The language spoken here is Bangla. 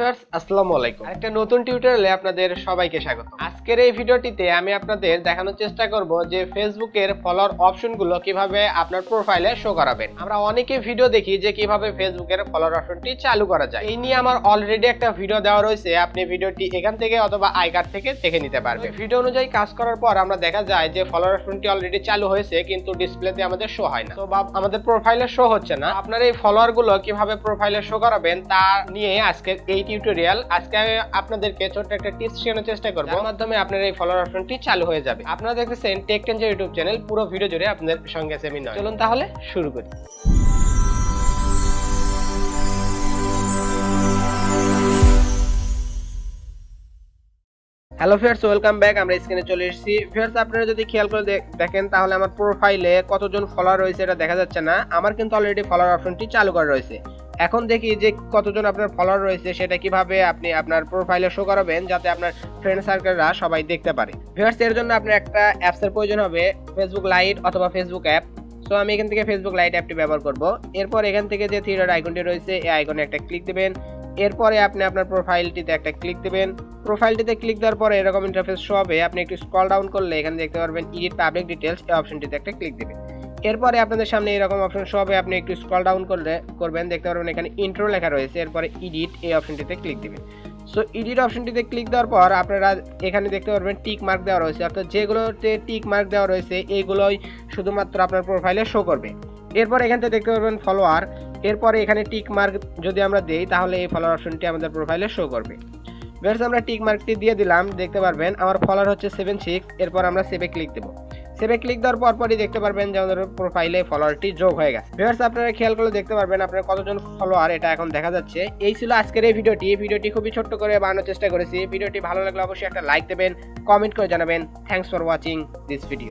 ভিউয়ার্স, আসসালামু আলাইকুম। একটা নতুন টিউটোরিয়ালে আপনাদের সবাইকে স্বাগত। আজকের এই ভিডিওটিতে আমি আপনাদের দেখানোর চেষ্টা করব যে ফেসবুকের ফলোয়ার অপশনগুলো কিভাবে আপনার প্রোফাইলে শো করাবেন। আমরা অনেকে ভিডিও দেখি যে কিভাবে ফেসবুকের ফলোয়ার অপশনটি চালু করা যায়। এই নিয়ে আমার অলরেডি একটা ভিডিও দেওয়া রয়েছে, আপনি ভিডিওটি এখান থেকে অথবা আই কার্ড থেকে দেখে নিতে পারবেন। ভিডিও অনুযায়ী কাজ করার পর আমরা দেখা যায় যে ফলোয়ার অপশনটি অলরেডি চালু হয়েছে, কিন্তু ডিসপ্লেতে আমাদের শো হয় না, তো আমাদের প্রোফাইলে শো হচ্ছে না। আপনার এই ফলোয়ার গুলো কিভাবে প্রোফাইলে শো করাবেন তা নিয়ে আজকের এই টিউটোরিয়াল। আজকে আমি আপনাদেরকে ছোট্ট একটা টিপস শেয়ারের চেষ্টা করব, যার মাধ্যমে আপনার এই ফলোয়ার অপশনটি চালু হয়ে যাবে। আপনারা দেখতেছেন টেক টেনজার ইউটিউব চ্যানেল, পুরো ভিডিও জুড়ে আপনাদের সঙ্গে আছে আমি নয়। চলুন তাহলে শুরু করি। Hello viewers, welcome back. আমরা স্ক্রিনে চলে এসেছি। ভিউয়ার্স, আপনারা যদি খেয়াল করে দেখেন তাহলে আমার প্রোফাইলে কতজন ফলোয়ার রয়েছে এটা দেখা যাচ্ছে না। আমার কিন্তু অলরেডি ফলোয়ার অপশনটি চালু করা রয়েছে। এখন দেখি যে কতজন আপনার ফলোয়ার রয়েছে সেটা কিভাবে আপনি আপনার প্রোফাইলে শো করাবেন, যাতে আপনার ফ্রেন্ড সার্কেলরা সবাই দেখতে পারে। ভিউয়ার্স, এর জন্য আপনার একটা অ্যাপসের প্রয়োজন হবে, ফেসবুক লাইট অথবা ফেসবুক অ্যাপ। সো আমি এখান থেকে ফেসবুক লাইট অ্যাপটি ব্যবহার করব। এরপর এখান থেকে যে থ্রি ডট আইকনটি রয়েছে এই আইকনে একটা ক্লিক দিবেন। এরপরে আপনি আপনার প্রোফাইলটিতে একটা ক্লিক দিবেন। প্রোফাইলটিতে ক্লিক দেওয়ার পরে এরকম ইন্টারফেস শো হবে। আপনি একটু স্ক্রল ডাউন করলে এখানে দেখতে পারবেন এডিট পাবলিক ডিটেইলস, এই অপশনটিতে একটা ক্লিক দিবেন। এরপরে আপনাদের সামনে এরকম অপশন শো হবে। আপনি একটু স্ক্রল ডাউন করবেন, দেখতে পারবেন এখানে ইন্ট্রো লেখা রয়েছে। এরপরে এডিট, এই অপশনটিতে ক্লিক দিবেন। সো এডিট অপশনটিতে ক্লিক দেওয়ার পর আপনারা এখানে দেখতে পারবেন টিক মার্ক দেওয়া রয়েছে, অর্থাৎ যেগুলোতে টিক মার্ক দেওয়া রয়েছে এইগুলোই শুধুমাত্র আপনার প্রোফাইলে শো করবে। এরপর এখান থেকে দেখতে পারবেন ফলোয়ার। এরপরে এখানে টিক মার্ক যদি আমরা দেই তাহলে এই ফলোয়ার অপশনটি আমাদের প্রোফাইলে শো করবে। ভিউয়ার্স, আমরা টিক মার্কটি দিয়ে দিলাম, দেখতে পারবেন আমার ফলোয়ার হচ্ছে 76। এরপর আমরা সেভে ক্লিক দেব। সেভে ক্লিক দেওয়ার পরপরই দেখতে পারবেন যে আমাদের প্রোফাইলে ফলোয়ারটি যোগ হয়ে গেছে। ভিউয়ার্স, আপনারা খেয়াল করলে দেখতে পারবেন আপনার কতজন ফলোয়ার এটা এখন দেখা যাচ্ছে। এই ছিল আজকের এই ভিডিওটি খুবই ছোট্ট করে বানানোর চেষ্টা করেছি। ভিডিওটি ভালো লাগলে অবশ্যই একটা লাইক দেবেন, কমেন্ট করে জানাবেন। Thanks for watching this video.